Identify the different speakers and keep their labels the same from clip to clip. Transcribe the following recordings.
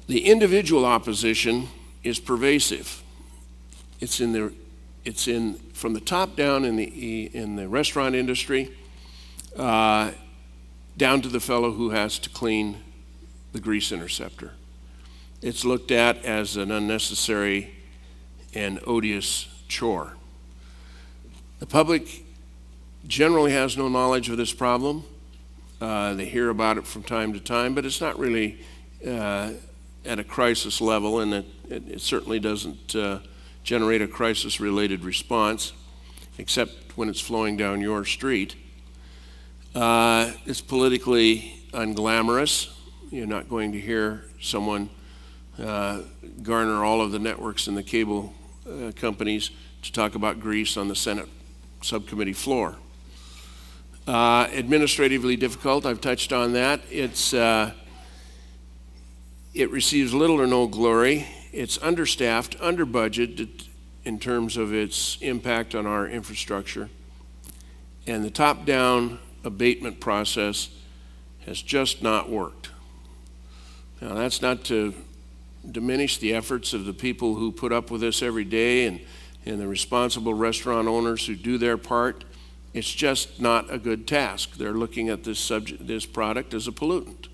Speaker 1: The individual opposition is pervasive. It's in from the top down in the restaurant industry, down to the fellow who has to clean the grease interceptor. It's looked at as an unnecessary and odious chore. The public generally has no knowledge of this problem. They hear about it from time to time, but it's not really at a crisis level, and it certainly doesn't generate a crisis-related response, except when it's flowing down your street. It's politically unglamorous. You're not going to hear someone garner all of the networks and the cable companies to talk about grease on the Senate subcommittee floor. Administratively difficult, I've touched on that. It receives little or no glory. It's understaffed, under-budgeted in terms of its impact on our infrastructure. And the top-down abatement process has just not worked. Now, that's not to diminish the efforts of the people who put up with this every day and the responsible restaurant owners who do their part. It's just not a good task. They're looking at this product as a pollutant.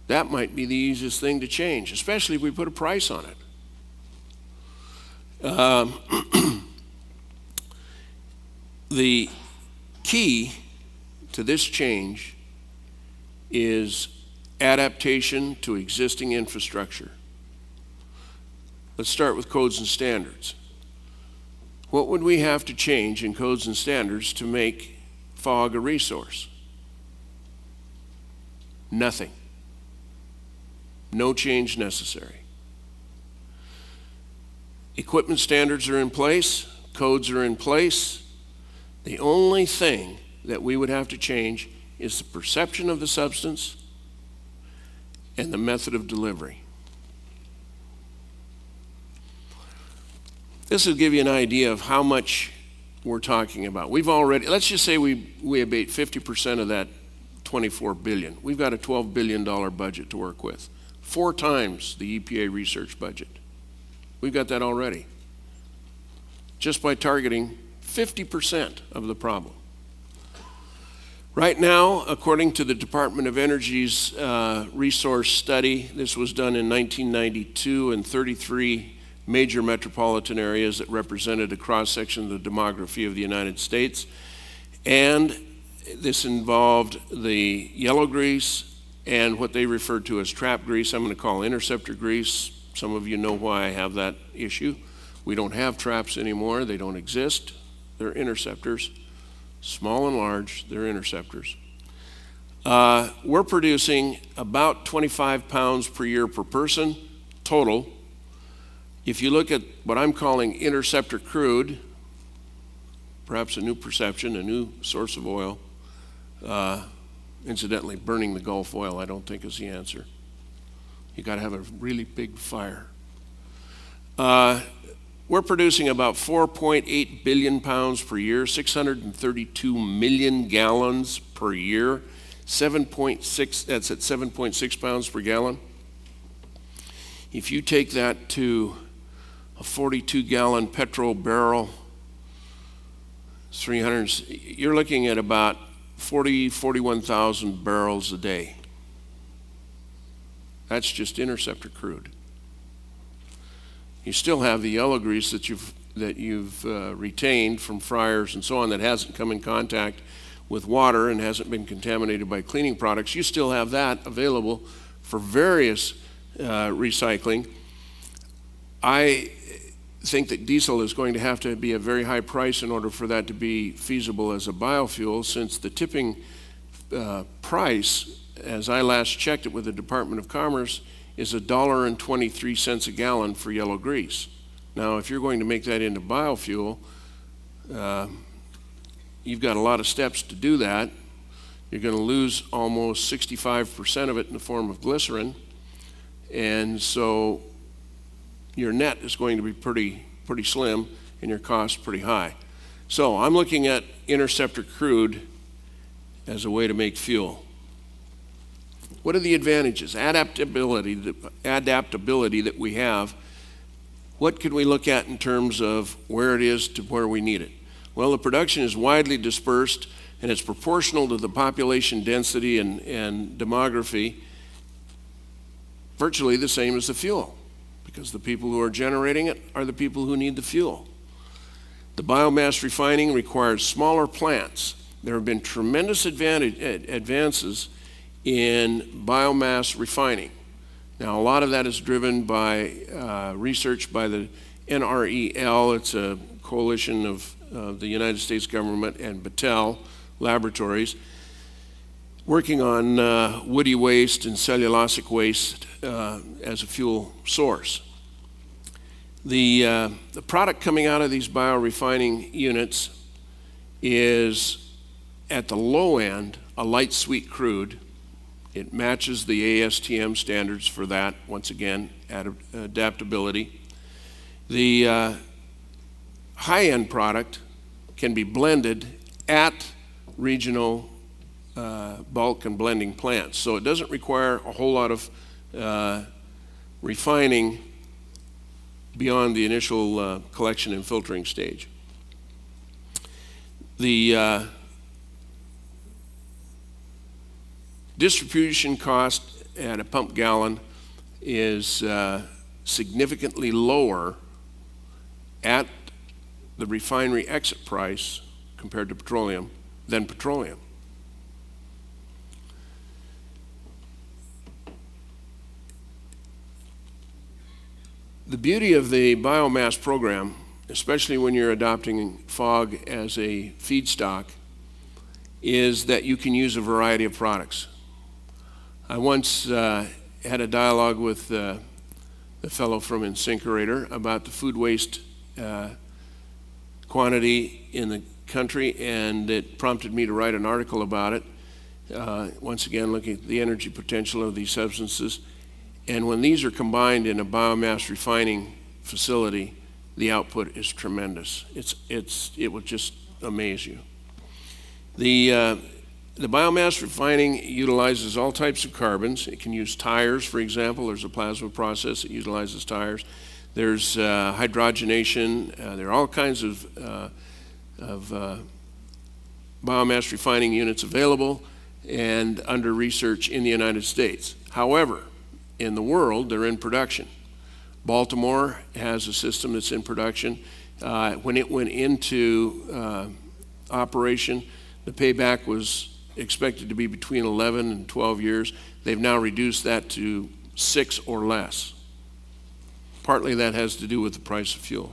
Speaker 1: That might be the easiest thing to change, especially if we put a price on it. The key to this change is adaptation to existing infrastructure. Let's start with codes and standards. What would we have to change in codes and standards to make fog a resource? Nothing. No change necessary. Equipment standards are in place, codes are in place. The only thing that we would have to change is the perception of the substance and the method of delivery. This will give you an idea of how much we're talking about. We've already, let's just say we abate 50% of that $24 billion. We've got a $12 billion budget to work with, 4 times the EPA research budget. We've got that already, just by targeting 50% of the problem. Right now, according to the Department of Energy's resource study, this was done in 1992 in 33 major metropolitan areas that represented a cross-section of the demography of the United States. And this involved the yellow grease and what they referred to as trap grease. I'm going to call interceptor grease. Some of you know why I have that issue. We don't have traps anymore. They don't exist. They're interceptors. Small and large, they're interceptors. We're producing about 25 pounds per year per person total. If you look at what I'm calling interceptor crude, perhaps a new perception, a new source of oil, incidentally, burning the Gulf oil I don't think is the answer. You got to have a really big fire. We're producing about 4.8 billion pounds per year, 632 million gallons per year, 7.6, that's at 7.6 pounds per gallon. If you take that to a 42-gallon petrol barrel, 300, you're looking at about 41,000 barrels a day. That's just interceptor crude. You still have the yellow grease that you've retained from fryers and so on that hasn't come in contact with water and hasn't been contaminated by cleaning products. You still have that available for various recycling. I think that diesel is going to have to be a very high price in order for that to be feasible as a biofuel, since the tipping price, as I last checked it with the Department of Commerce, is $1.23 a gallon for yellow grease. Now, if you're going to make that into biofuel, you've got a lot of steps to do that. You're going to lose almost 65% of it in the form of glycerin, and so your net is going to be pretty slim and your cost pretty high. So I'm looking at interceptor crude as a way to make fuel. What are the advantages? Adaptability that we have. What can we look at in terms of where it is to where we need it? Well, the production is widely dispersed, and it's proportional to the population density and demography, virtually the same as the fuel, because the people who are generating it are the people who need the fuel. The biomass refining requires smaller plants. There have been tremendous advances in biomass refining. Now, a lot of that is driven by research by the NREL. It's a coalition of the United States government and Battelle Laboratories, working on woody waste and cellulosic waste as a fuel source. The product coming out of these biorefining units is, at the low end, a light sweet crude. It matches the ASTM standards for that, once again, adaptability. The high-end product can be blended at regional bulk and blending plants. So it doesn't require a whole lot of refining beyond the initial collection and filtering stage. The distribution cost at a pump gallon is significantly lower at the refinery exit price compared to petroleum than petroleum. The beauty of the biomass program, especially when you're adopting fog as a feedstock, is that you can use a variety of products. I once had a dialogue with the fellow from InSinkErator about the food waste quantity in the country, and it prompted me to write an article about it, once again looking at the energy potential of these substances. And when these are combined in a biomass refining facility, the output is tremendous. It will just amaze you. The biomass refining utilizes all types of carbons. It can use tires, for example. There's a plasma process that utilizes tires. There's hydrogenation. There are all kinds of biomass refining units available and under research in the United States. However, in the world, they're in production. Baltimore has a system that's in production. When it went into operation, the payback was expected to be between 11 and 12 years. They've now reduced that to 6 or less. Partly that has to do with the price of fuel.